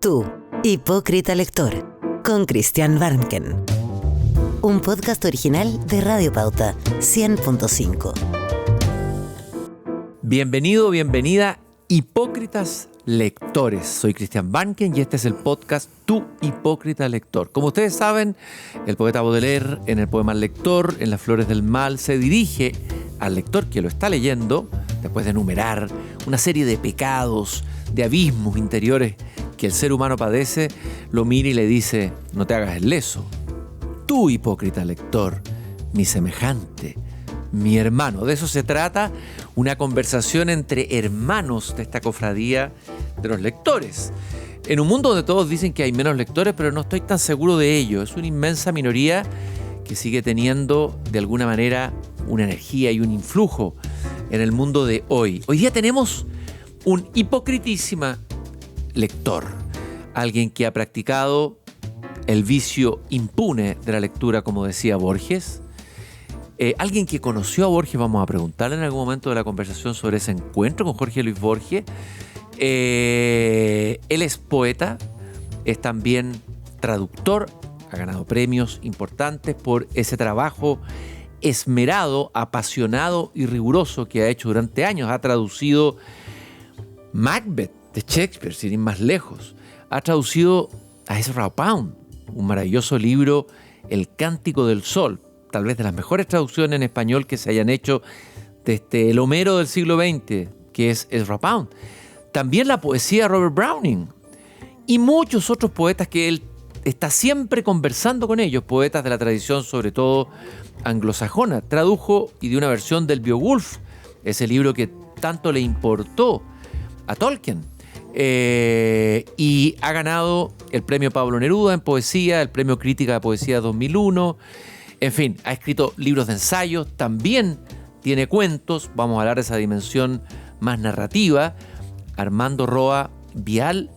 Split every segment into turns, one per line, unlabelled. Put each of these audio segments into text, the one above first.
Tú, hipócrita lector, con Christian Barnken. Un podcast original de Radio Pauta 100.5.
Bienvenido, bienvenida, hipócritas lectores. Soy Christian Barnken y este es el podcast Tu hipócrita lector. Como ustedes saben, el poeta Baudelaire, en el poema El lector, en Las flores del mal, se dirige al lector que lo está leyendo, después de enumerar una serie de pecados, de abismos interiores que el ser humano padece, lo mira y le dice: no te hagas el leso. Tú, hipócrita lector, mi semejante, mi hermano. De eso se trata, una conversación entre hermanos de esta cofradía de los lectores. En un mundo donde todos dicen que hay menos lectores, pero no estoy tan seguro de ello. Es una inmensa minoría que sigue teniendo, de alguna manera, una energía y un influjo en el mundo de hoy. Hoy día tenemos un hipocritísima lector, alguien que ha practicado el vicio impune de la lectura, como decía Borges, alguien que conoció a Borges. Vamos a preguntarle en algún momento de la conversación sobre ese encuentro con Jorge Luis Borges. Él es poeta, es también traductor, ha ganado premios importantes por ese trabajo esmerado, apasionado y riguroso que ha hecho durante años. Ha traducido Macbeth de Shakespeare, sin ir más lejos. Ha traducido a Ezra Pound, un maravilloso libro, El Cántico del Sol, tal vez de las mejores traducciones en español que se hayan hecho desde el Homero del siglo XX, que es Ezra Pound. También la poesía de Robert Browning y muchos otros poetas que él está siempre conversando con ellos, poetas de la tradición sobre todo anglosajona. Tradujo y dio una versión del Beowulf, ese libro que tanto le importó a Tolkien. Y ha ganado el premio Pablo Neruda en poesía, el premio Crítica de Poesía 2001. En fin, ha escrito libros de ensayos, también tiene cuentos. Vamos a hablar de esa dimensión más narrativa. Armando Roa Vial,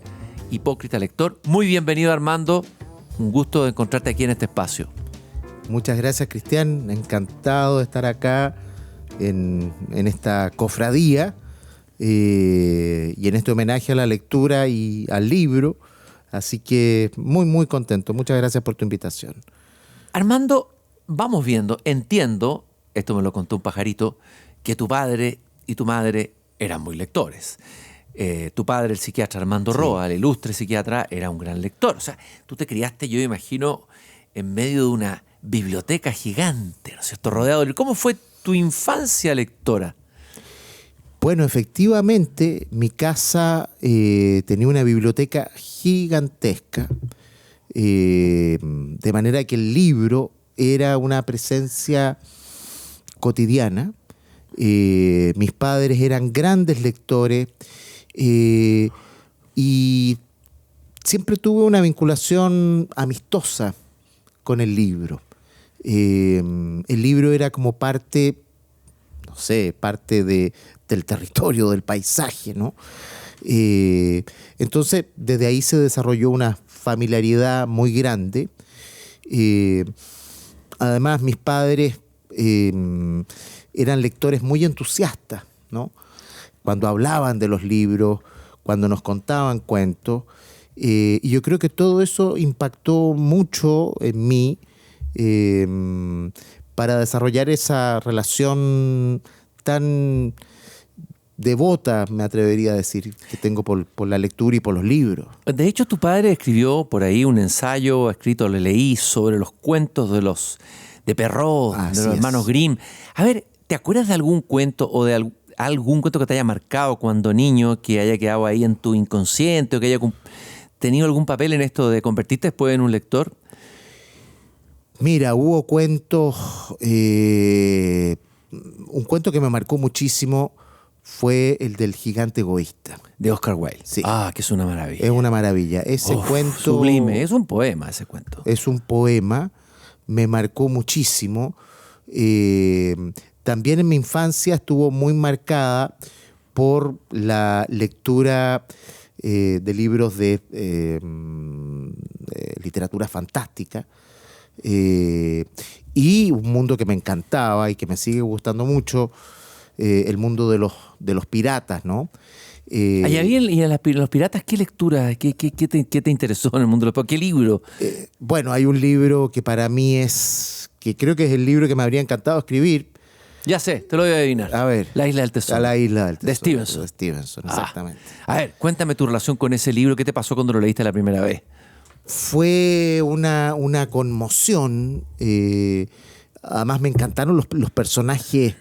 hipócrita lector. Muy bienvenido, Armando. Un gusto de encontrarte aquí en este espacio.
Muchas gracias, Cristian. Encantado de estar acá en esta cofradía y en este homenaje a la lectura y al libro. Así que muy contento. Muchas gracias por tu invitación.
Armando, vamos viendo, entiendo, esto me lo contó un pajarito, que tu padre y tu madre eran muy lectores. Tu padre, el psiquiatra Armando Roa, el ilustre psiquiatra, era un gran lector. O sea, tú te criaste, yo imagino, en medio de una biblioteca gigante, ¿no es cierto? Rodeado de... ¿Cómo fue tu infancia lectora?
Bueno, efectivamente, mi casa tenía una biblioteca gigantesca, de manera que el libro era una presencia cotidiana. Mis padres eran grandes lectores y siempre tuve una vinculación amistosa con el libro. El libro era como parte del territorio, del paisaje, ¿no? Entonces, desde ahí se desarrolló una familiaridad muy grande. Además, mis padres eran lectores muy entusiastas, ¿no? Cuando hablaban de los libros, cuando nos contaban cuentos. Y yo creo que todo eso impactó mucho en mí para desarrollar esa relación tan devota, me atrevería a decir, que tengo por la lectura y por los libros.
De hecho, tu padre escribió por ahí un ensayo, escrito, le leí, sobre los cuentos de Perrault, de los hermanos Grimm. A ver, ¿te acuerdas de algún cuento o de algún cuento que te haya marcado cuando niño, que haya quedado ahí en tu inconsciente o que haya tenido algún papel en esto de convertirte después en un lector?
Mira, hubo cuentos... un cuento que me marcó muchísimo fue el del gigante egoísta.
De Oscar Wilde.
Sí.
Ah, que es una maravilla.
Es una maravilla. Ese cuento...
Sublime. Es un poema ese cuento.
Es un poema. Me marcó muchísimo. También en mi infancia estuvo muy marcada por la lectura de libros de literatura fantástica. Y un mundo que me encantaba y que me sigue gustando mucho, el mundo de los piratas, ¿no?
Allá bien, y a los piratas, ¿qué lectura? ¿Qué te interesó en el mundo de los piratas? ¿Qué libro?
Bueno, hay un libro que para mí que creo que es el libro que me habría encantado escribir.
Ya sé, te lo voy a adivinar.
A ver.
La Isla del Tesoro.
La Isla del Tesoro.
De Stevenson.
De Stevenson, exactamente.
A ver, cuéntame tu relación con ese libro. ¿Qué te pasó cuando lo leíste la primera vez?
Fue una conmoción. Además me encantaron los personajes,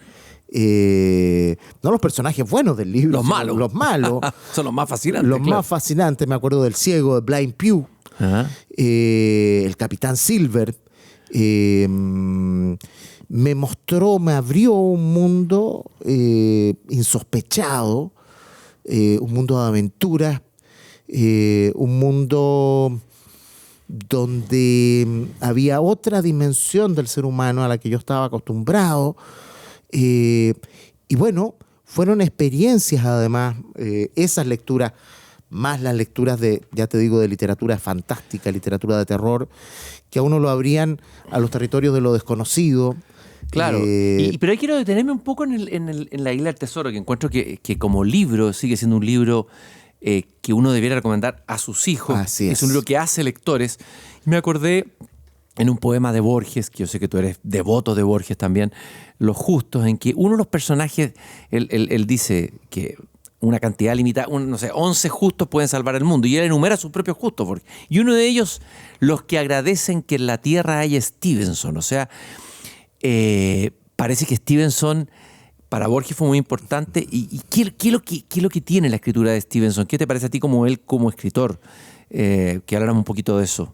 no los personajes buenos del libro,
Los malos.
Los malos.
Son los más fascinantes.
Los más fascinantes. Me acuerdo del ciego, de Blind Pew, el Capitán Silver. Me abrió un mundo insospechado, un mundo de aventuras, un mundo donde había otra dimensión del ser humano a la que yo estaba acostumbrado. Y bueno, fueron experiencias además, esas lecturas, más las lecturas ya te digo, de literatura fantástica, literatura de terror, que a uno lo abrían a los territorios de lo desconocido.
Claro, pero ahí quiero detenerme un poco en la Isla del Tesoro, que encuentro que como libro sigue siendo un libro que uno debiera recomendar a sus hijos.
Así
es un libro que hace lectores. Y me acordé en un poema de Borges, que yo sé que tú eres devoto de Borges también, Los Justos, en que uno de los personajes, él dice que una cantidad limitada, 11 justos pueden salvar el mundo, y él enumera sus propios justos, Borges. Y uno de ellos, los que agradecen que en la tierra haya Stevenson. O sea, parece que Stevenson para Borges fue muy importante. ¿Y qué es lo que tiene la escritura de Stevenson? ¿Qué te parece a ti como él como escritor? Que habláramos un poquito de eso.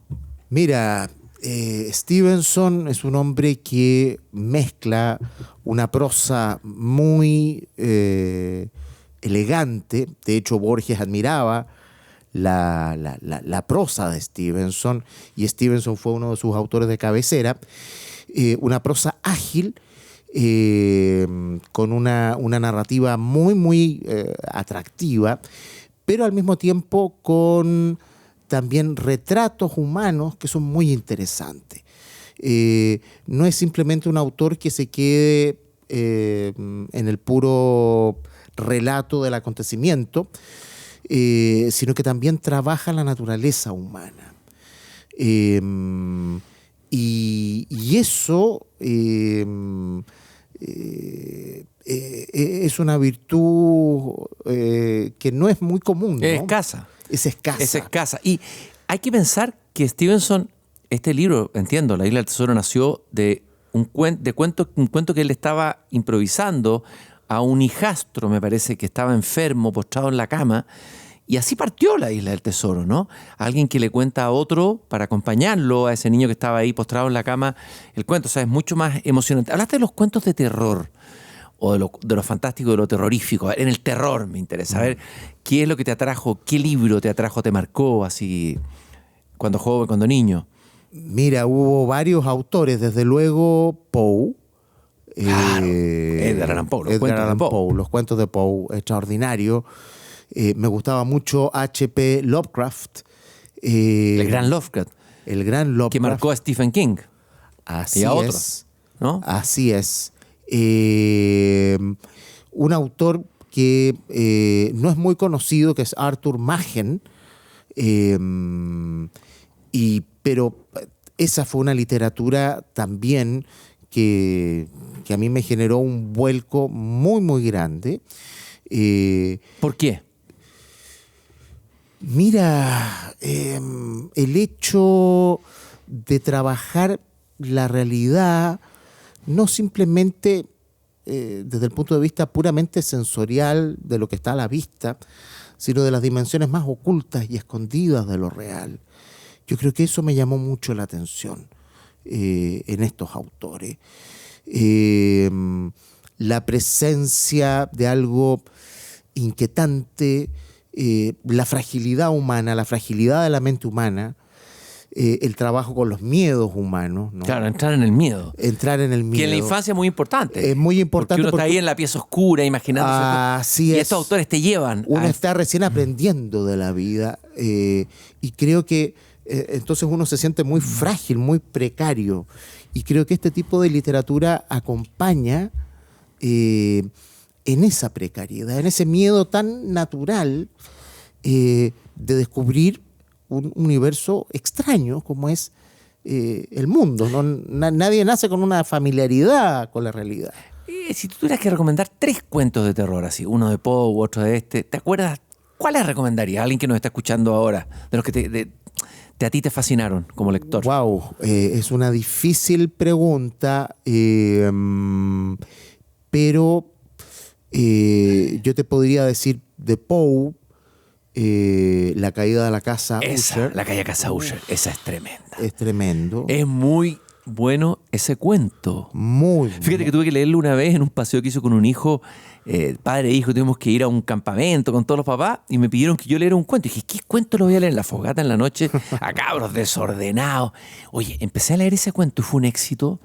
Mira, Stevenson es un hombre que mezcla una prosa muy elegante. De hecho, Borges admiraba la prosa de Stevenson, y Stevenson fue uno de sus autores de cabecera. Una prosa ágil, con una narrativa muy, muy atractiva, pero al mismo tiempo con también retratos humanos que son muy interesantes. No es simplemente un autor que se quede en el puro relato del acontecimiento, sino que también trabaja la naturaleza humana. Y eso es una virtud que no es muy común, ¿no?
Es escasa.
Es escasa.
Es escasa. Y hay que pensar que Stevenson, este libro, entiendo, La Isla del Tesoro, nació de un cuento que él estaba improvisando a un hijastro, me parece, que estaba enfermo, postrado en la cama. Y así partió La Isla del Tesoro, ¿no? Alguien que le cuenta a otro para acompañarlo, a ese niño que estaba ahí postrado en la cama, el cuento. O sea, es mucho más emocionante. Hablaste de los cuentos de terror, o de lo fantástico, de lo terrorífico. En el terror me interesa. A ver, ¿qué es lo que te atrajo? ¿Qué libro te atrajo, te marcó así cuando joven, cuando niño?
Mira, hubo varios autores, desde luego Poe.
Claro, Edgar Allan Poe,
los cuentos de Poe, extraordinario. Me gustaba mucho H.P. Lovecraft.
El gran Lovecraft.
El gran Lovecraft.
Que marcó a Stephen King.
Así
y a
es.
Otros, ¿no?
Así es. Un autor que no es muy conocido, que es Arthur Machen. Pero esa fue una literatura también que a mí me generó un vuelco muy, muy grande.
¿Por qué?
Mira, el hecho de trabajar la realidad no simplemente desde el punto de vista puramente sensorial de lo que está a la vista, sino de las dimensiones más ocultas y escondidas de lo real. Yo creo que eso me llamó mucho la atención en estos autores. La presencia de algo inquietante, la fragilidad humana, la fragilidad de la mente humana, el trabajo con los miedos humanos, ¿no?
Claro, entrar en el miedo.
Entrar en el miedo.
Que en la infancia es muy importante.
Es muy importante.
Porque uno está ahí en la pieza oscura, imaginándose.
Así es.
Y estos autores te llevan.
Uno está recién aprendiendo de la vida, y creo que entonces uno se siente muy frágil, muy precario. Y creo que este tipo de literatura acompaña en esa precariedad, en ese miedo tan natural de descubrir un universo extraño como es el mundo, ¿no? Nadie nace con una familiaridad con la realidad.
Si tú tuvieras que recomendar 3 cuentos de terror, así, uno de Poe, otro de este, ¿te acuerdas? ¿Cuáles recomendarías a alguien que nos está escuchando ahora? De los que a ti te fascinaron como lector.
Wow, es una difícil pregunta, pero yo te podría decir de Poe, La caída de la casa Usher.
La caída de la casa Usher, esa es tremenda.
Es tremendo.
Es muy bueno ese cuento.
Muy
Fíjate que tuve que leerlo una vez en un paseo que hizo con un hijo, padre e hijo, tuvimos que ir a un campamento con todos los papás y me pidieron que yo leyera un cuento. Y dije, ¿qué cuento lo voy a leer en la fogata en la noche? A cabros desordenados. Oye, empecé a leer ese cuento y fue un éxito.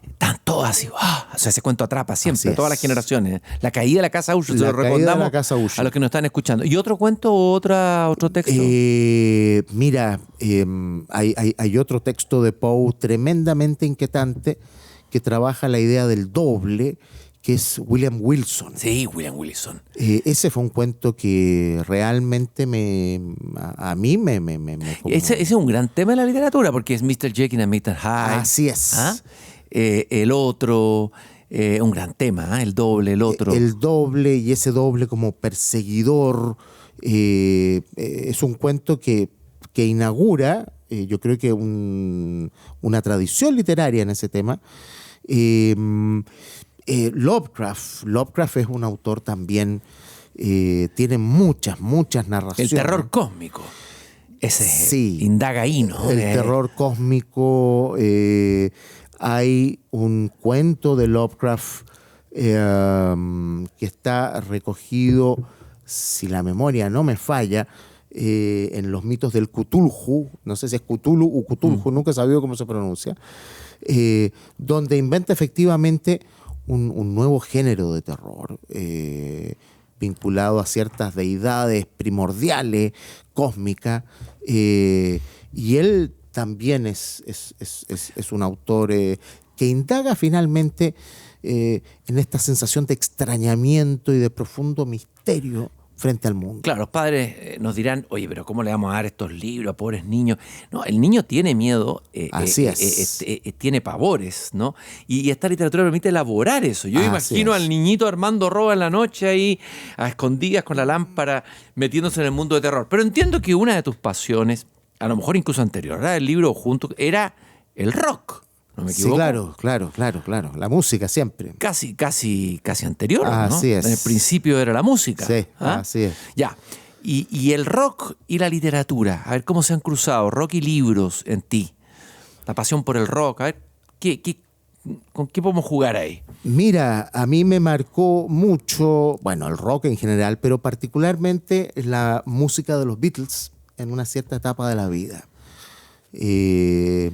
Están todos así, o sea, ese cuento atrapa siempre, todas las generaciones. La caída de la casa Usher, se lo recordamos a los que nos están escuchando. ¿Y otro cuento o otro texto?
Mira, hay otro texto de Poe tremendamente inquietante que trabaja la idea del doble, que es William Wilson.
Sí, William Wilson.
Ese fue un cuento que realmente a mí me
Ese es un gran tema de la literatura, porque es Mr. Jekyll and Mr. Hyde.
Así es.
¿Ah? El otro, un gran tema, el doble, el otro.
El doble, y ese doble como perseguidor, es un cuento que inaugura, yo creo que una tradición literaria en ese tema. Lovecraft es un autor también, tiene muchas narraciones.
El terror cósmico. Ese
sí,
indaga ahí, ¿no?
El terror cósmico. Hay un cuento de Lovecraft que está recogido, si la memoria no me falla, en los mitos del Cthulhu, no sé si es Cthulhu o Cthulhu, nunca he sabido cómo se pronuncia, donde inventa efectivamente un nuevo género de terror vinculado a ciertas deidades primordiales, cósmicas, y él también es un autor que indaga finalmente en esta sensación de extrañamiento y de profundo misterio frente al mundo.
Claro, los padres nos dirán, oye, pero ¿cómo le vamos a dar estos libros a pobres niños? No, el niño tiene miedo,
Así es.
Tiene pavores, ¿no? Y esta literatura permite elaborar eso. Yo imagino al niñito armando roba en la noche ahí, a escondidas con la lámpara, metiéndose en el mundo de terror. Pero entiendo que una de tus pasiones, a lo mejor incluso anterior al libro junto, era el rock. ¿No me equivoco?
Sí, claro. La música siempre.
Casi anterior, ¿no?
Así es.
En el principio era la música.
Sí, así es.
Ya. Y el rock y la literatura, a ver cómo se han cruzado, rock y libros en ti. La pasión por el rock, a ver, ¿con qué podemos jugar ahí?
Mira, a mí me marcó mucho, bueno, el rock en general, pero particularmente la música de los Beatles en una cierta etapa de la vida. Que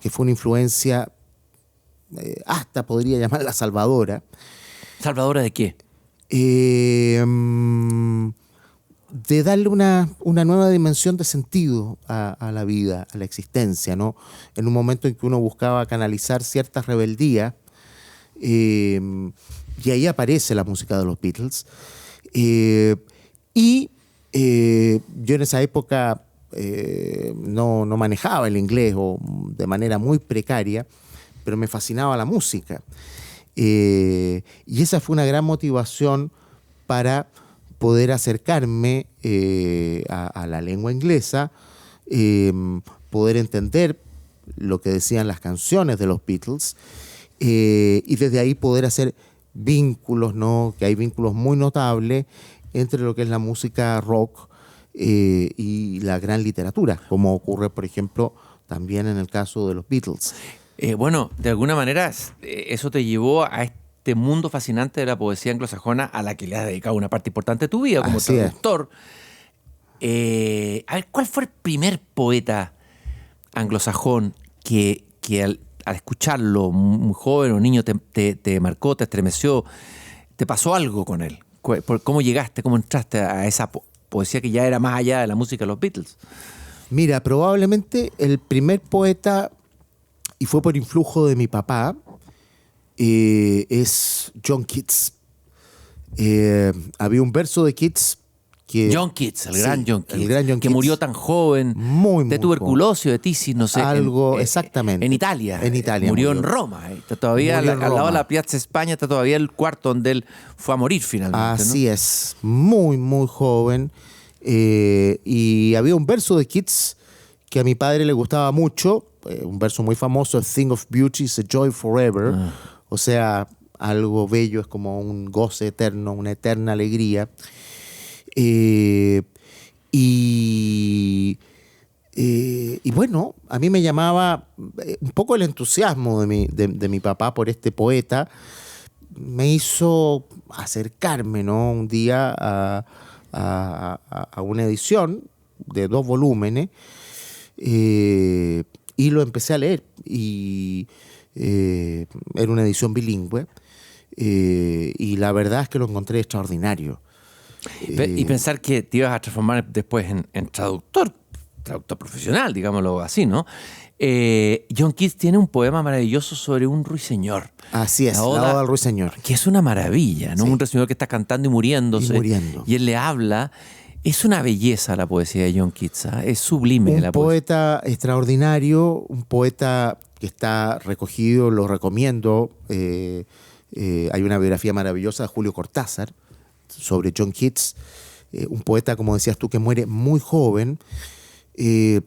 fue una influencia, hasta podría llamarla salvadora.
¿Salvadora de qué?
De darle una nueva dimensión de sentido a la vida, a la existencia, ¿no? En un momento en que uno buscaba canalizar ciertas rebeldías, y ahí aparece la música de los Beatles. Yo en esa época no manejaba el inglés o de manera muy precaria, pero me fascinaba la música. Y esa fue una gran motivación para poder acercarme a la lengua inglesa, poder entender lo que decían las canciones de los Beatles, y desde ahí poder hacer vínculos, ¿no? Que hay vínculos muy notables entre lo que es la música rock y la gran literatura, como ocurre, por ejemplo, también en el caso de los Beatles.
Bueno, de alguna manera eso te llevó a este mundo fascinante de la poesía anglosajona a la que le has dedicado una parte importante de tu vida como traductor. A ver, ¿cuál fue el primer poeta anglosajón que al escucharlo, muy joven o niño, te marcó, te estremeció, te pasó algo con él? ¿Cómo llegaste, cómo entraste a esa poesía que ya era más allá de la música de los Beatles?
Mira, probablemente el primer poeta, y fue por influjo de mi papá, es John Keats. Había un verso de Keats que...
John Keats, el gran John Keats,
el gran John
que
Keats,
murió tan joven,
muy
de tuberculosis, de tisis, no sé.
Algo, exactamente.
En Italia.
En Italia
Murió
murió.
en Roma. Está todavía
Murió en
al lado
Roma.
de la Piazza España, está todavía el cuarto donde él fue a morir finalmente.
Así
¿no?
es, muy, muy joven. Y había un verso de Keats que a mi padre le gustaba mucho, un verso muy famoso, "A thing of beauty is a joy forever". O sea, algo bello es como un goce eterno, una eterna alegría. Y bueno, a mí me llamaba un poco el entusiasmo de mi papá por este poeta. Me hizo acercarme, ¿no?, un día a una edición de 2 volúmenes y lo empecé a leer. Y era una edición bilingüe y la verdad es que lo encontré extraordinario.
Y pensar que te ibas a transformar después en traductor profesional, digámoslo así, ¿no? John Keats tiene un poema maravilloso sobre un ruiseñor.
Así es, la Oda al Ruiseñor.
Que es una maravilla, ¿no?
Sí.
Un ruiseñor que está cantando y muriéndose. Y él le habla. Es una belleza la poesía de John Keats, ¿eh? Es sublime.
Un poeta extraordinario, un poeta que está recogido, lo recomiendo. Hay una biografía maravillosa de Julio Cortázar sobre John Keats, un poeta, como decías tú, que muere muy joven, que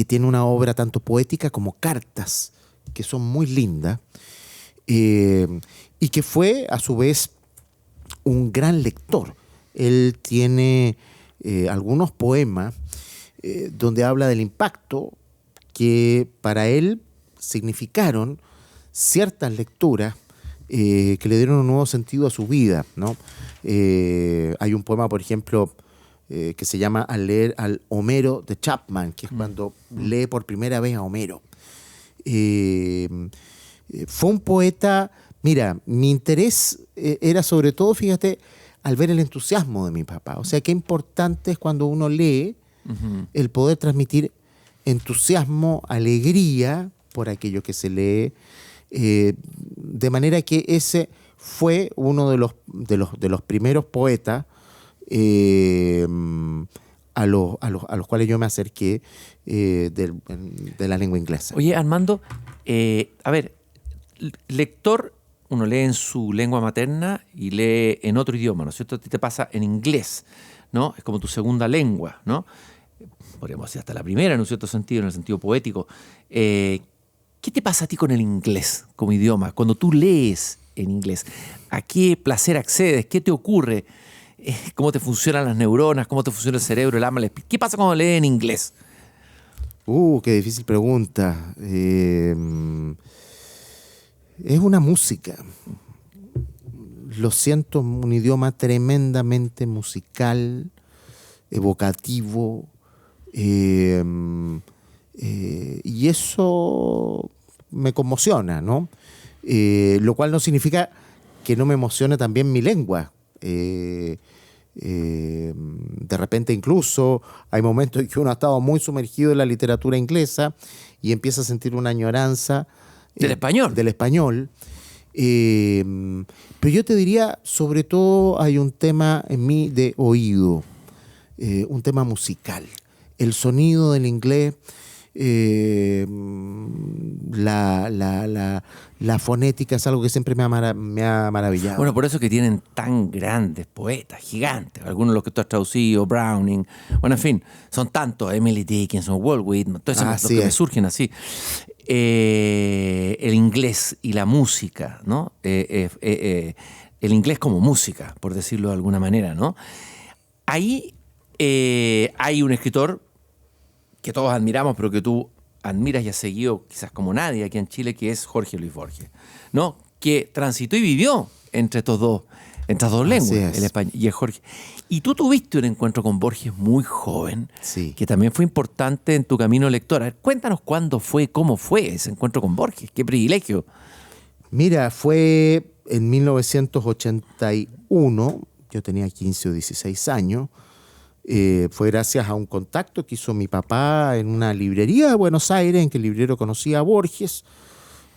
tiene una obra tanto poética como cartas, que son muy lindas, y que fue a su vez un gran lector. Él tiene algunos poemas donde habla del impacto que para él significaron ciertas lecturas que le dieron un nuevo sentido a su vida, ¿no? Hay un poema, por ejemplo, que se llama Al leer al Homero de Chapman, que es cuando lee por primera vez a Homero. Fue un poeta, mira, mi interés era sobre todo, fíjate, al ver el entusiasmo de mi papá. O sea, qué importante es cuando uno lee el poder transmitir entusiasmo, alegría por aquello que se lee, de manera que ese fue uno de los primeros poetas a los cuales yo me acerqué de la lengua inglesa.
Oye, Armando, a ver, lector, uno lee en su lengua materna y lee en otro idioma, ¿no es cierto? A ti te pasa en inglés, ¿no? Es como tu segunda lengua, ¿no? Podríamos decir hasta la primera, en un cierto sentido, en el sentido poético. ¿Qué te pasa a ti con el inglés como idioma? Cuando tú lees en inglés, ¿a qué placer accedes? ¿Qué te ocurre? ¿Cómo te funcionan las neuronas? ¿Cómo te funciona el cerebro, el alma? ¿Qué pasa cuando lees en inglés?
Qué difícil pregunta. Es una música. Lo siento, un idioma tremendamente musical, evocativo, y eso me conmociona, ¿no? Lo cual no significa que no me emocione también mi lengua. De repente incluso hay momentos en que uno ha estado muy sumergido en la literatura inglesa y empieza a sentir una añoranza
del
español. Pero yo te diría, sobre todo hay un tema en mí de oído, un tema musical. El sonido del inglés, la fonética es algo que siempre me ha maravillado.
Bueno, por eso que tienen tan grandes poetas, gigantes, algunos de los que tú has traducido, Browning, bueno, en fin, son tantos, Emily Dickinson, Walt Whitman, todos esos los que me surgen así. El inglés y la música, ¿no? El inglés como música, por decirlo de alguna manera, ¿no? Ahí hay un escritor que todos admiramos, pero que tú admiras y has seguido quizás como nadie aquí en Chile, que es Jorge Luis Borges, ¿no? Que transitó y vivió entre estas dos lenguas, el español y el Jorge. Y tú tuviste un encuentro con Borges muy joven,
sí,
que también fue importante en tu camino lector. A ver, cuéntanos cuándo fue, cómo fue ese encuentro con Borges. ¡Qué privilegio!
Mira, fue en 1981, yo tenía 15 o 16 años. Fue gracias a un contacto que hizo mi papá en una librería de Buenos Aires, en que el librero conocía a Borges,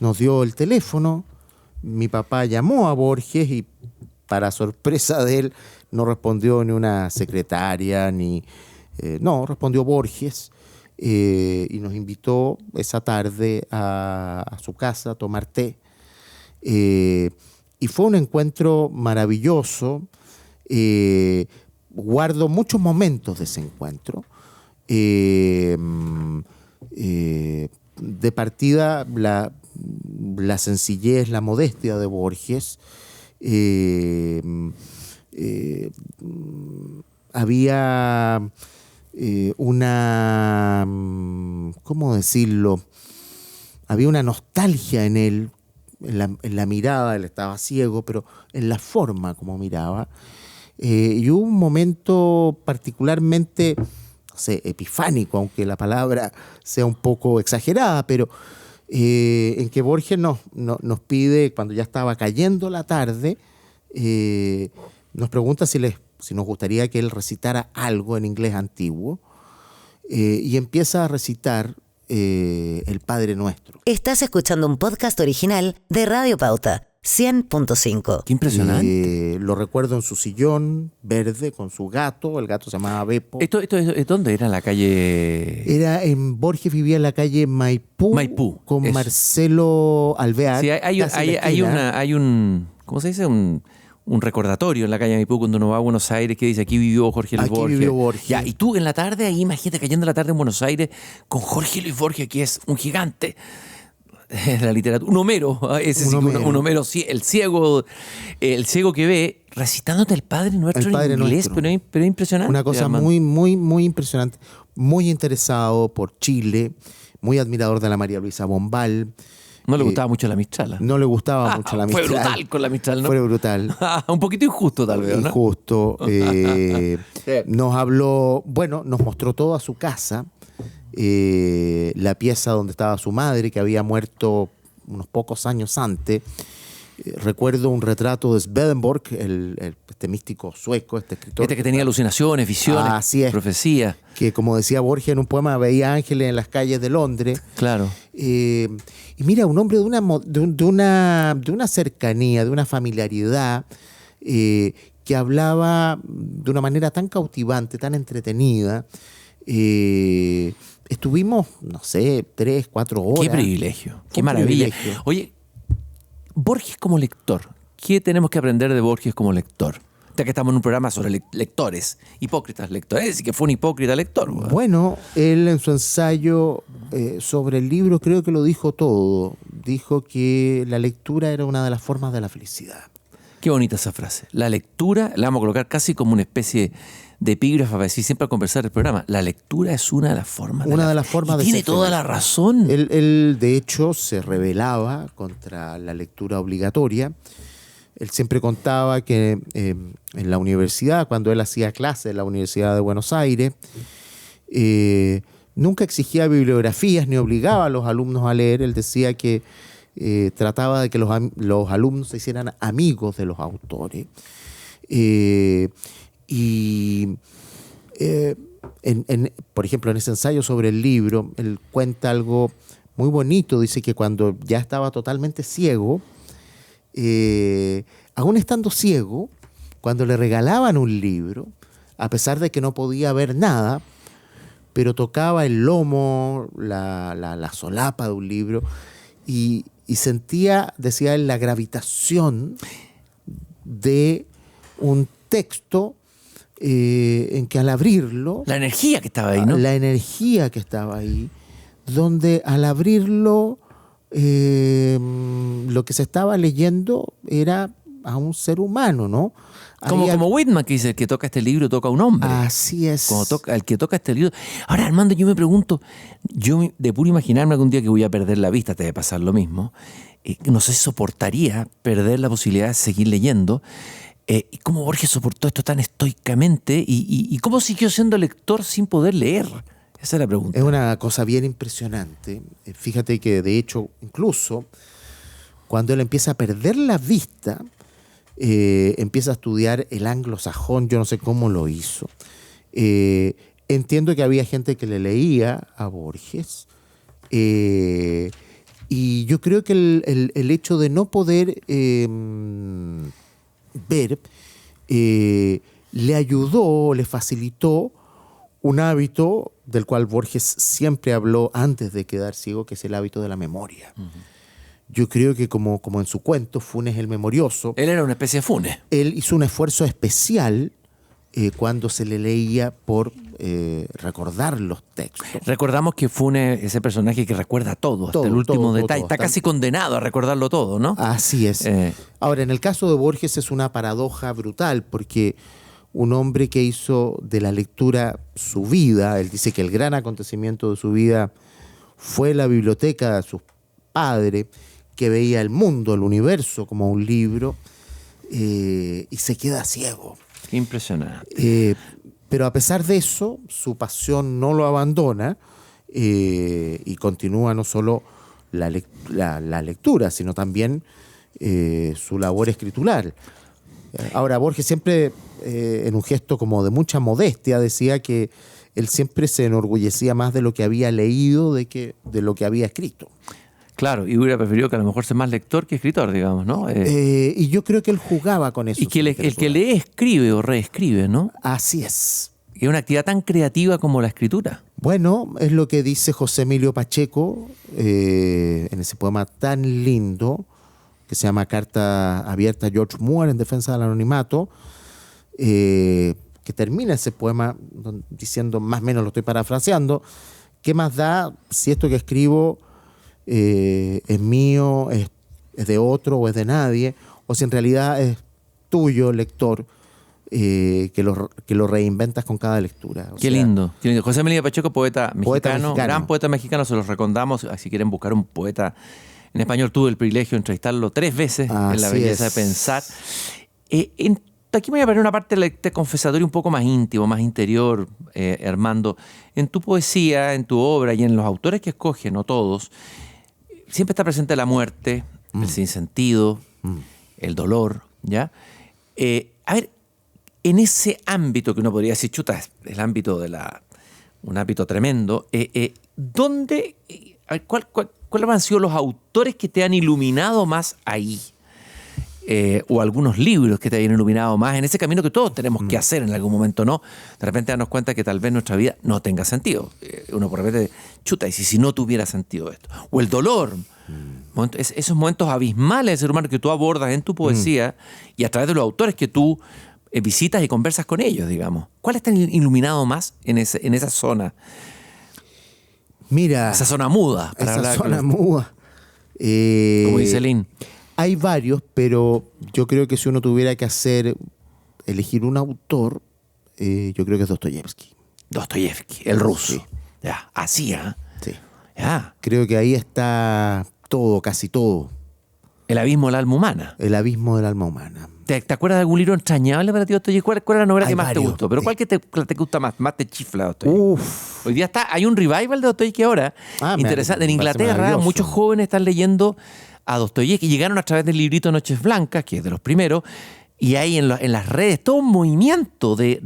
nos dio el teléfono, mi papá llamó a Borges y para sorpresa de él, no respondió ni una secretaria, no, respondió Borges, y nos invitó esa tarde a su casa a tomar té. Y fue un encuentro maravilloso. Guardo muchos momentos de ese encuentro. De partida, la sencillez, la modestia de Borges. Había una, ¿cómo decirlo? Había una nostalgia en él, en la mirada. Él estaba ciego, pero en la forma como miraba. Y hubo un momento particularmente, no sé, epifánico, aunque la palabra sea un poco exagerada, pero en que Borges nos pide, cuando ya estaba cayendo la tarde, nos pregunta si nos gustaría que él recitara algo en inglés antiguo, y empieza a recitar el Padre Nuestro.
Estás escuchando un podcast original de Radio Pauta, 100.5.
Qué impresionante.
Lo recuerdo en su sillón verde con su gato. El gato se llamaba Beppo.
¿Esto dónde era? ¿En la calle?
Borges vivía en la calle Maipú con
eso.
Marcelo Alvear.
Sí, hay un, ¿cómo se dice? Un recordatorio en la calle Maipú cuando uno va a Buenos Aires que dice aquí vivió Jorge Luis
Aquí
Borges.
vivió Borges.
Ya, y tú en la tarde, ahí imagínate cayendo la tarde en Buenos Aires con Jorge Luis Borges, que es un gigante de la literatura, un Homero, un Homero, el ciego que ve, recitándote el Padre Nuestro en inglés, pero es impresionante.
Una cosa muy, muy, muy impresionante. Muy interesado por Chile, muy admirador de la María Luisa Bombal.
No le gustaba mucho la Mistral.
No le gustaba mucho la Mistral.
Fue brutal con la Mistral, ¿no?
Fue brutal.
Un poquito injusto, tal vez, ¿no?
Injusto. Nos habló, nos mostró toda su casa. La pieza donde estaba su madre, que había muerto unos pocos años antes. Recuerdo un retrato de Swedenborg, este místico sueco, este escritor.
Este que tenía alucinaciones, visiones, profecías.
Que, como decía Borges en un poema, veía ángeles en las calles de Londres.
Claro.
Y mira, un hombre de una cercanía, de una familiaridad, que hablaba de una manera tan cautivante, tan entretenida. Estuvimos, no sé, 3, 4 horas.
Qué privilegio, qué maravilla. Oye, Borges como lector, ¿qué tenemos que aprender de Borges como lector? Ya que estamos en un programa sobre lectores, hipócritas lectores, y que fue un hipócrita lector. ¿Verdad?
Bueno, él en su ensayo sobre el libro creo que lo dijo todo. Dijo que la lectura era una de las formas de la felicidad.
Qué bonita esa frase. La lectura, la vamos a colocar casi como una especie de epígrafe para decir siempre al conversar el programa. La lectura es una de las formas. Y tiene toda la razón.
Él, de hecho, se rebelaba contra la lectura obligatoria. Él siempre contaba que en la universidad, cuando él hacía clases en la Universidad de Buenos Aires, nunca exigía bibliografías ni obligaba a los alumnos a leer. Él decía que trataba de que los alumnos se hicieran amigos de los autores. Por ejemplo, en ese ensayo sobre el libro, él cuenta algo muy bonito. Dice que cuando ya estaba totalmente ciego, aún estando ciego, cuando le regalaban un libro, a pesar de que no podía ver nada, pero tocaba el lomo, la solapa de un libro, y sentía, decía él, la gravitación de un texto en que al abrirlo...
La energía que estaba ahí, ¿no?
La energía que estaba ahí, donde al abrirlo lo que se estaba leyendo era a un ser humano, ¿no?
Como Whitman, que dice, el que toca este libro toca a un hombre.
Así es.
El que toca este libro... Ahora, Armando, yo me pregunto, de puro imaginarme algún día que voy a perder la vista, te debe pasar lo mismo, no sé si soportaría perder la posibilidad de seguir leyendo. ¿Y cómo Borges soportó esto tan estoicamente? ¿Y cómo siguió siendo lector sin poder leer? Esa es la pregunta.
Es una cosa bien impresionante. Fíjate que, de hecho, incluso cuando él empieza a perder la vista, empieza a estudiar el anglosajón. Yo no sé cómo lo hizo. Entiendo que había gente que le leía a Borges. Y yo creo que el hecho de no poder ver, le ayudó, le facilitó un hábito del cual Borges siempre habló antes de quedar ciego, que es el hábito de la memoria. Uh-huh. Yo creo que como en su cuento, Funes el Memorioso...
Él era una especie de Funes.
Él hizo un esfuerzo especial cuando se le leía por recordar los textos.
Recordamos que Funes, ese personaje que recuerda todo, hasta el último detalle. Está casi condenado a recordarlo todo, ¿no?
Así es. Ahora, en el caso de Borges es una paradoja brutal, porque un hombre que hizo de la lectura su vida, él dice que el gran acontecimiento de su vida fue la biblioteca de sus padres, que veía el mundo, el universo como un libro, y se queda ciego.
Impresionante.
Pero a pesar de eso, su pasión no lo abandona y continúa no solo la lectura, sino también su labor escritural. Ahora, Borges siempre, en un gesto como de mucha modestia, decía que él siempre se enorgullecía más de lo que había leído de lo que había escrito.
Claro, y hubiera preferido que a lo mejor sea más lector que escritor, digamos, ¿no?
Y yo creo que él jugaba con eso.
Y que el que lee escribe o reescribe, ¿no?
Así es.
Y es una actividad tan creativa como la escritura.
Bueno, es lo que dice José Emilio Pacheco en ese poema tan lindo que se llama Carta abierta a George Moore en defensa del anonimato, que termina ese poema diciendo, más o menos lo estoy parafraseando, ¿qué más da si esto que escribo es mío, es de otro o es de nadie, o si en realidad es tuyo, lector, que lo reinventas con cada lectura?
Qué lindo. José Emilio Pacheco, poeta mexicano, gran poeta mexicano, se los recomendamos. Si quieren buscar un poeta en español, tuve el privilegio de entrevistarlo 3 veces en La Belleza de Pensar. Aquí me voy a poner una parte de confesatorio un poco más íntimo, más interior, Armando. En tu poesía, en tu obra y en los autores que escoges, no todos, siempre está presente la muerte, el sinsentido, el dolor, ¿ya? A ver, en ese ámbito que uno podría decir, chuta, es el ámbito un ámbito tremendo, ¿cuáles han sido los autores que te han iluminado más ahí? O algunos libros que te hayan iluminado más en ese camino que todos tenemos que hacer en algún momento, ¿no? De repente darnos cuenta que tal vez nuestra vida no tenga sentido. Uno por repente, chuta, y si no tuviera sentido esto. O el dolor. Esos momentos abismales del ser humano que tú abordas en tu poesía y a través de los autores que tú visitas y conversas con ellos, digamos. ¿Cuáles te han iluminado más en esa zona?
Mira.
Esa zona muda.
Esa zona muda.
Como dice Lynn.
Hay varios, pero yo creo que si uno tuviera que elegir un autor, yo creo que es Dostoyevsky.
Dostoyevsky, el ruso. Sí. Ya, así, ¿ah?
Sí.
Ya.
Creo que ahí está todo, casi todo.
El abismo del alma humana.
El abismo del alma humana.
¿Te acuerdas de algún libro entrañable para ti, Dostoyevsky? ¿Cuál es la novela que más te gustó? Pero ¿cuál que te gusta más te chifla, Dostoyevsky? Hoy día hay un revival de Dostoyevsky ahora. Interesante. En Inglaterra, muchos jóvenes están leyendo a Dostoyevsky. Llegaron a través del librito Noches Blancas, que es de los primeros, y hay en las redes todo un movimiento de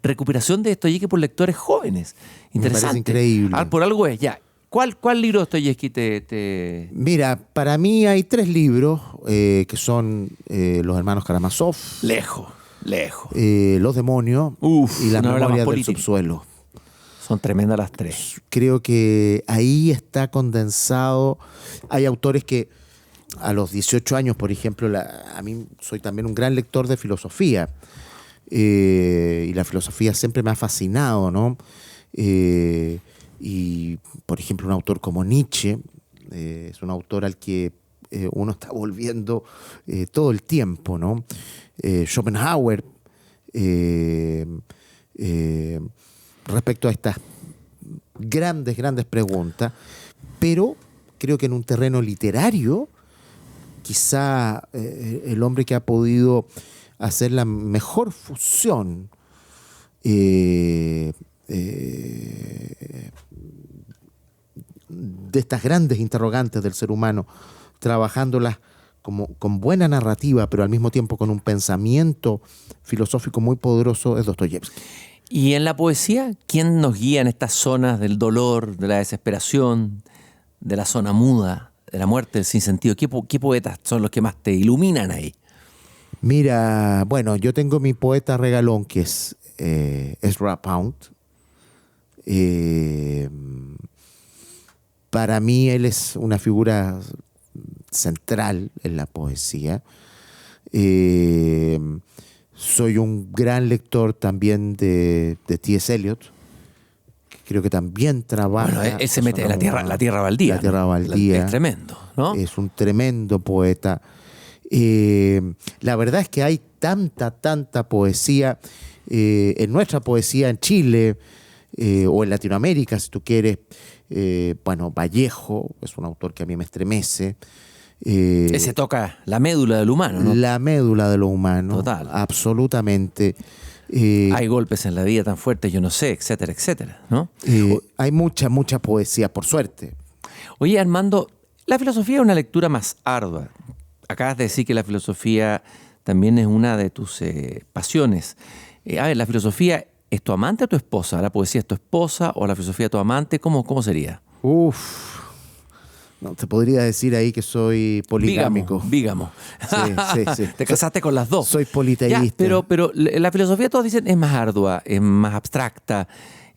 recuperación de Dostoyevsky por lectores jóvenes. Interesante.
Me parece increíble.
Por algo es, ya. ¿Cuál libro de Dostoyevsky te...?
Mira, para mí hay 3 libros que son Los hermanos Karamazov.
Lejos.
Los demonios y Las memorias del subsuelo.
Son tremendas las 3.
Creo que ahí está condensado. Hay autores que a los 18 años, por ejemplo, a mí soy también un gran lector de filosofía. Y la filosofía siempre me ha fascinado, ¿no? Y, por ejemplo, un autor como Nietzsche es un autor al que uno está volviendo todo el tiempo, ¿no? Schopenhauer, respecto a estas grandes preguntas, pero creo que en un terreno literario, quizá el hombre que ha podido hacer la mejor fusión de estas grandes interrogantes del ser humano, trabajándolas con buena narrativa, pero al mismo tiempo con un pensamiento filosófico muy poderoso, es Dostoyevsky.
Y en la poesía, ¿quién nos guía en estas zonas del dolor, de la desesperación, de la zona muda, de la muerte, del sinsentido? ¿Qué poetas son los que más te iluminan ahí?
Mira, bueno, yo tengo mi poeta regalón que es Ezra Pound. Para mí él es una figura central en la poesía. Soy un gran lector también de T.S. Eliot. Creo que también trabaja.
Bueno, él se mete en la tierra baldía.
La tierra baldía.
Es tremendo, ¿no?
Es un tremendo poeta. La verdad es que hay tanta poesía en nuestra poesía en Chile o en Latinoamérica, si tú quieres. Bueno, Vallejo es un autor que a mí me estremece.
Ese toca la médula del humano, ¿no?
La médula de lo humano.
Total.
Absolutamente.
Hay golpes en la vida tan fuertes, yo no sé, etcétera, etcétera, ¿no?
Hay mucha poesía, por suerte.
Oye, Armando, la filosofía es una lectura más ardua. Acabas de decir que la filosofía también es una de tus pasiones. A ver, ¿la filosofía es tu amante o tu esposa? ¿La poesía es tu esposa o la filosofía es tu amante? ¿Cómo sería?
No, te podría decir ahí que soy poligámico.
Bígamo.
Sí.
Te casaste con las dos.
Soy politeísta.
Ya, pero la filosofía, todos dicen, es más ardua, es más abstracta. A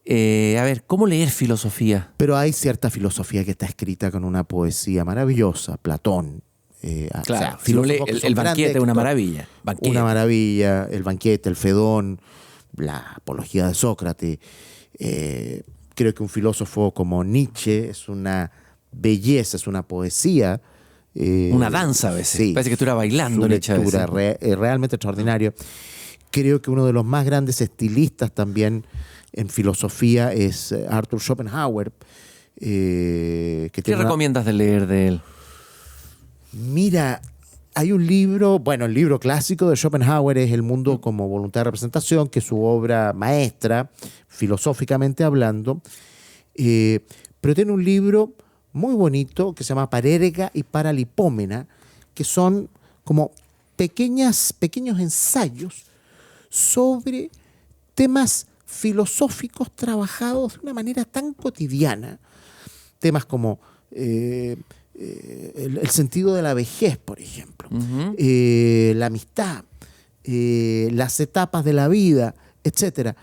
ver, ¿cómo leer filosofía?
Pero hay cierta filosofía que está escrita con una poesía maravillosa. Platón.
Claro,
filósofos que son
el
grandes
banquete es una
textos.
maravilla. Banquete.
Una maravilla. El banquete, el Fedón, la apología de Sócrates. Creo que un filósofo como Nietzsche es una belleza, es una poesía.
Una danza a veces.
Sí,
parece que tú eras bailando,
su
Nietzsche, a
lectura
veces.
realmente extraordinario. Creo que uno de los más grandes estilistas también en filosofía es Arthur Schopenhauer.
¿Qué recomiendas de leer de él?
Mira, hay un libro, bueno, el libro clásico de Schopenhauer es El mundo como voluntad de representación, que es su obra maestra, filosóficamente hablando. Pero tiene un libro muy bonito que se llama Parérga y Paralipómena, que son como pequeños ensayos sobre temas filosóficos trabajados de una manera tan cotidiana. Temas como el sentido de la vejez, por ejemplo, la amistad, las etapas de la vida, etc.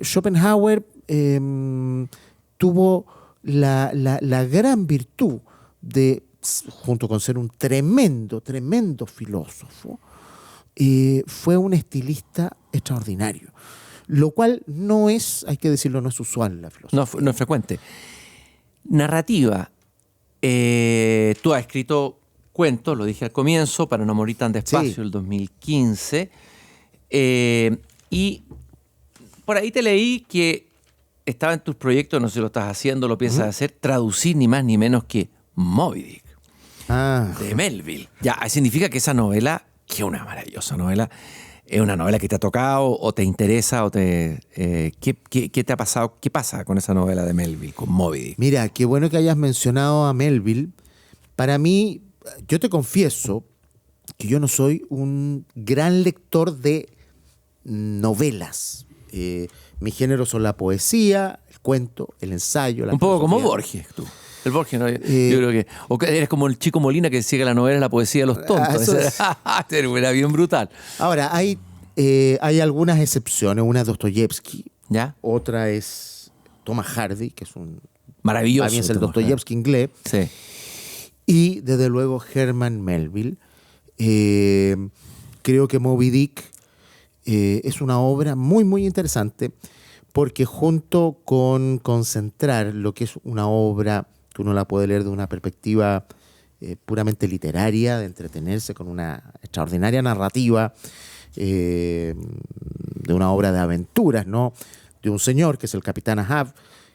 Schopenhauer tuvo la gran virtud de, junto con ser un tremendo filósofo, fue un estilista extraordinario. Lo cual no es, hay que decirlo, no es usual en la filosofía.
No es frecuente. Narrativa. Tú has escrito cuentos, lo dije al comienzo, Para no morir tan despacio,
Sí.
el 2015. Y por ahí te leí que estaba en tus proyectos, no sé si lo estás haciendo, lo piensas hacer, traducir ni más ni menos que Moby Dick, de Melville. Ya, significa que esa novela, que es una maravillosa novela, es una novela que te ha tocado o te interesa o ¿qué te ha pasado? ¿Qué pasa con esa novela de Melville, con Moby Dick?
Mira, qué bueno que hayas mencionado a Melville. Para mí, yo te confieso que yo no soy un gran lector de novelas. Mi género son la poesía, el cuento, el ensayo, la
Un poco como
filosofía.
Borges, tú. El Borges, ¿no? Yo creo que... O que eres como el Chico Molina que decía que la novela es la poesía de los tontos.
Eso es.
Era bien brutal.
Ahora, hay algunas excepciones. Una es Dostoyevsky,
¿Ya?
otra es Thomas Hardy, que es un...
Maravilloso.
Para mí es el
Thomas
Dostoyevsky inglés.
Hardy. Sí.
Y desde luego Herman Melville. Creo que Moby Dick es una obra muy interesante porque junto con concentrar lo que es una obra que uno la puede leer de una perspectiva puramente literaria, de entretenerse con una extraordinaria narrativa, de una obra de aventuras, ¿no? De un señor que es el capitán Ahab,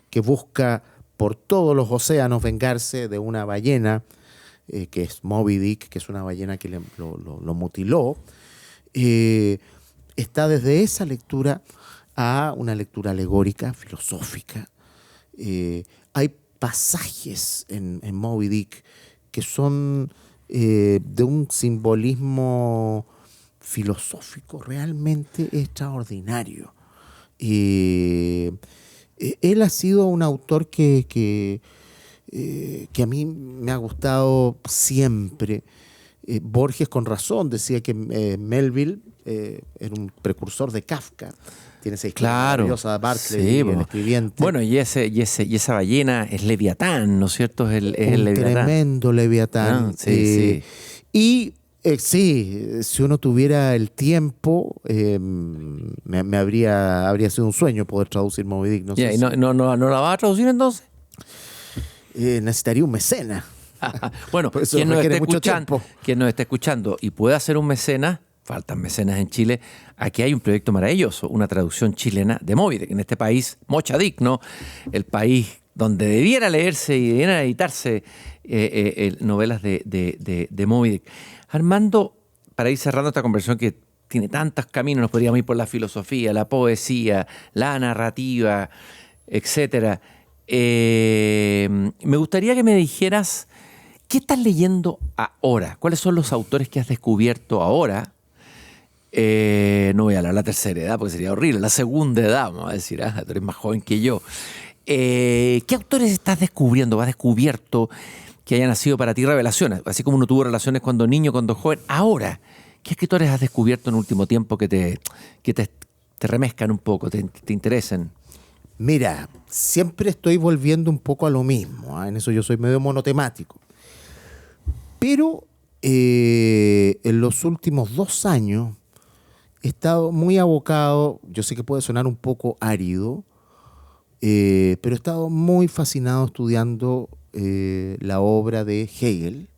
que busca por todos los océanos vengarse de una ballena, que es Moby Dick, que es una ballena que lo mutiló. Está desde esa lectura a una lectura alegórica, filosófica. Hay pasajes en Moby Dick que son de un simbolismo filosófico realmente extraordinario. Él ha sido un autor que a mí me ha gustado siempre. Borges con razón decía que Melville era un precursor de Kafka. Tiene esa historia maravillosa de Barclay, el escribiente.
Bueno, y esa ballena es Leviatán, ¿no es cierto? Es el Leviatán.
Tremendo Leviatán.
Sí.
Y sí, si uno tuviera el tiempo, me habría sido un sueño poder traducir Moby Dick.
¿Y no la vas a traducir entonces?
Necesitaría un mecenas.
Bueno, quien nos está escuchando y pueda ser un mecenas, faltan mecenas en Chile, aquí hay un proyecto maravilloso, una traducción chilena de Moby Dick. En este país, Mochadik, ¿no? El país donde debiera leerse y debiera editarse novelas de Moby Dick. Armando, para ir cerrando esta conversación que tiene tantos caminos, nos podríamos ir por la filosofía, la poesía, la narrativa, etcétera. Me gustaría que me dijeras, ¿qué estás leyendo ahora? ¿Cuáles son los autores que has descubierto ahora? No voy a hablar de la tercera edad porque sería horrible. La segunda edad, vamos a decir, tú eres más joven que yo. ¿Qué autores estás descubriendo? ¿Has descubierto que hayan sido para ti revelaciones? Así como uno tuvo relaciones cuando niño, cuando joven. Ahora, ¿qué escritores has descubierto en el último tiempo que te remezcan un poco, te interesen?
Mira, siempre estoy volviendo un poco a lo mismo. En eso yo soy medio monotemático. Pero en los últimos 2 años he estado muy abocado, yo sé que puede sonar un poco árido, pero he estado muy fascinado estudiando la obra de Hegel.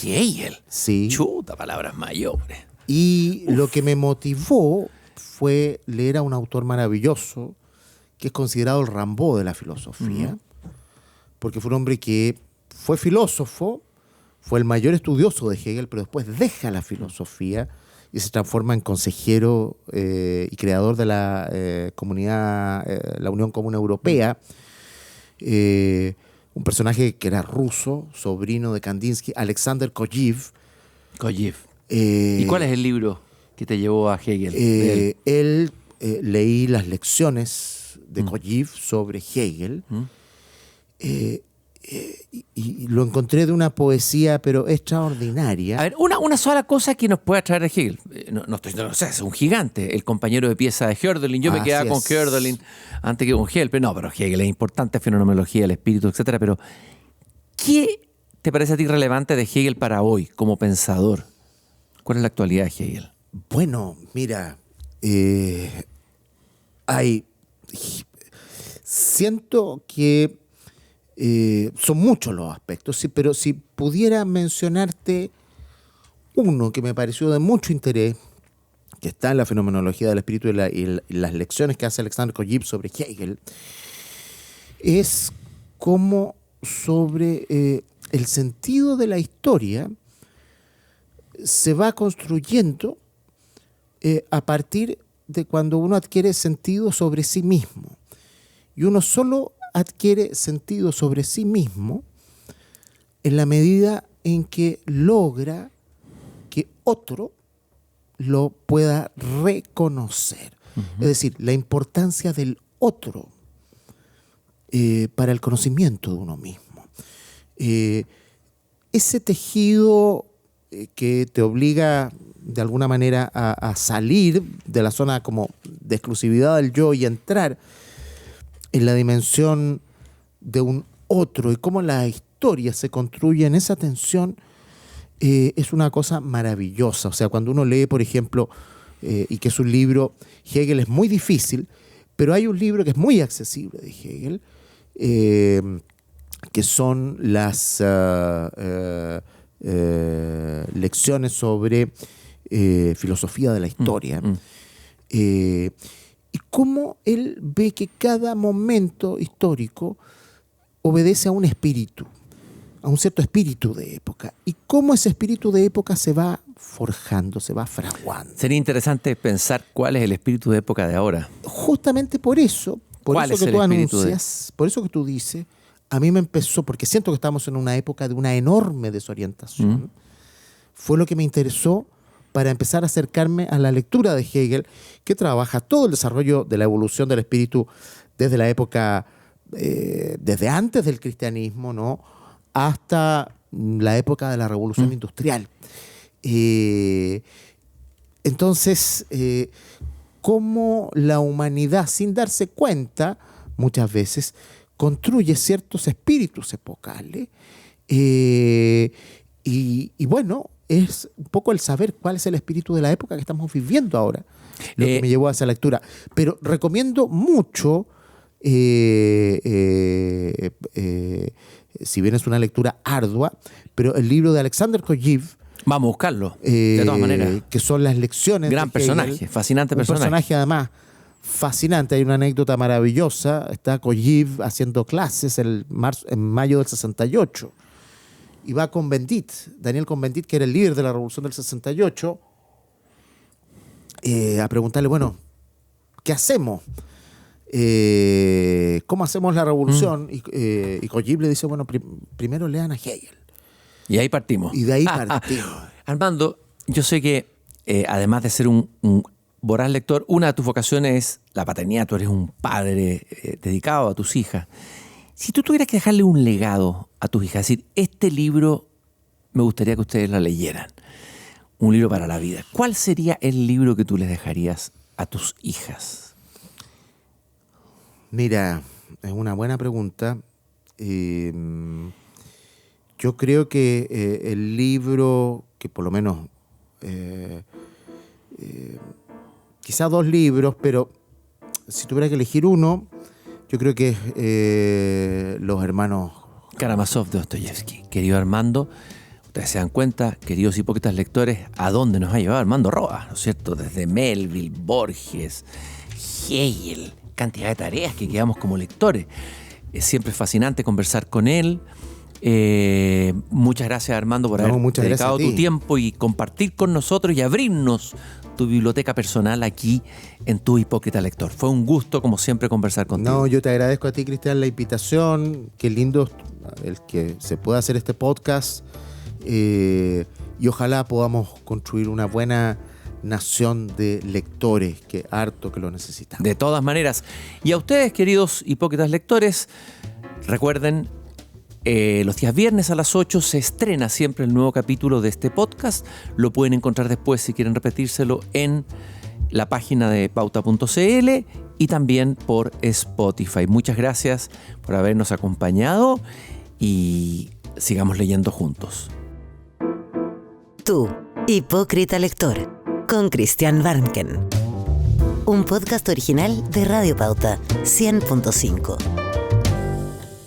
¿Hegel?
Sí.
Chuta, palabras mayores.
Y lo que me motivó fue leer a un autor maravilloso que es considerado el Rimbaud de la filosofía, porque fue un hombre que fue filósofo, fue el mayor estudioso de Hegel, pero después deja la filosofía y se transforma en consejero y creador de la comunidad, la Unión Común Europea. Un personaje que era ruso, sobrino de Kandinsky, Alexander Kojiv.
¿Y cuál es el libro que te llevó a Hegel?
Leí las lecciones de Kojiv sobre Hegel y lo encontré de una poesía pero extraordinaria.
A ver, una sola cosa que nos pueda traer a Hegel. Es un gigante, el compañero de pieza de Hölderlin. Yo me quedaba con Hölderlin antes que con Hegel, pero Hegel es importante, fenomenología, el espíritu, etcétera. Pero, ¿qué te parece a ti relevante de Hegel para hoy como pensador? ¿Cuál es la actualidad de Hegel?
Bueno, mira, siento que son muchos los aspectos, sí, pero si pudiera mencionarte uno que me pareció de mucho interés, que está en la fenomenología del espíritu y las lecciones que hace Alexander Kojiv sobre Hegel, es cómo sobre el sentido de la historia se va construyendo a partir de cuando uno adquiere sentido sobre sí mismo. Y uno solo adquiere sentido sobre sí mismo en la medida en que logra que otro lo pueda reconocer. Es decir, la importancia del otro para el conocimiento de uno mismo. Ese tejido que te obliga de alguna manera a salir de la zona como de exclusividad del yo y entrar en la dimensión de un otro y cómo la historia se construye en esa tensión, es una cosa maravillosa. O sea, cuando uno lee, por ejemplo, y que es un libro, Hegel es muy difícil, pero hay un libro que es muy accesible de Hegel, que son las lecciones sobre filosofía de la historia. Y cómo él ve que cada momento histórico obedece a un espíritu, a un cierto espíritu de época. Y cómo ese espíritu de época se va forjando, se va fraguando.
Sería interesante pensar cuál es el espíritu de época de ahora.
Justamente por eso que tú anuncias, por eso que tú dices, a mí me empezó, porque siento que estamos en una época de una enorme desorientación, fue lo que me interesó para empezar a acercarme a la lectura de Hegel, que trabaja todo el desarrollo de la evolución del espíritu desde la época, desde antes del cristianismo, ¿no?, hasta la época de la Revolución Industrial. Entonces, cómo la humanidad, sin darse cuenta, muchas veces, construye ciertos espíritus epocales. Y bueno, es un poco el saber cuál es el espíritu de la época que estamos viviendo ahora, lo que me llevó a esa lectura. Pero recomiendo mucho, si bien es una lectura ardua, pero el libro de Alexander Kojiv.
Vamos a buscarlo, de todas maneras.
Que son las lecciones.
Gran
de Hegel.
personaje, fascinante
Un
personaje.
personaje además fascinante. Hay una anécdota maravillosa. Está Kojiv haciendo clases en mayo del 68. Y va Cohn-Bendit, Daniel Cohn-Bendit, que era el líder de la Revolución del 68, a preguntarle, bueno, ¿qué hacemos? ¿Cómo hacemos la revolución? Y Kojiv le dice, bueno, primero lean a Hegel.
Y ahí partimos.
Y de ahí partimos.
Armando, yo sé que además de ser un voraz lector, una de tus vocaciones es la paternidad. Tú eres un padre dedicado a tus hijas. Si tú tuvieras que dejarle un legado a tus hijas, es decir, este libro me gustaría que ustedes lo leyeran, un libro para la vida, ¿cuál sería el libro que tú les dejarías a tus hijas?
Mira, es una buena pregunta. Yo creo que el libro, que por lo menos, quizá 2 libros, pero si tuviera que elegir uno, yo creo que Los hermanos
Karamazov de Dostoyevsky. Querido Armando, ustedes se dan cuenta, queridos hipócritas lectores, a dónde nos ha llevado Armando Roa, ¿no es cierto? Desde Melville, Borges, Hegel, cantidad de tareas que quedamos como lectores. Es siempre fascinante conversar con él. Muchas gracias, Armando, por haber dedicado tu tiempo y compartir con nosotros y abrirnos tu biblioteca personal aquí en Tu Hipócrita Lector. Fue un gusto, como siempre, conversar contigo.
No, yo te agradezco a ti, Cristian, la invitación. Qué lindo el que se pueda hacer este podcast. Y ojalá podamos construir una buena nación de lectores, que harto que lo necesitamos.
De todas maneras. Y a ustedes, queridos hipócritas lectores, recuerden, los días viernes a las 8 se estrena siempre el nuevo capítulo de este podcast. Lo pueden encontrar después, si quieren repetírselo, en la página de pauta.cl y también por Spotify. Muchas gracias por habernos acompañado y sigamos leyendo juntos.
Tú, Hipócrita Lector, con Christian Warnken. Un podcast original de Radio Pauta 100.5.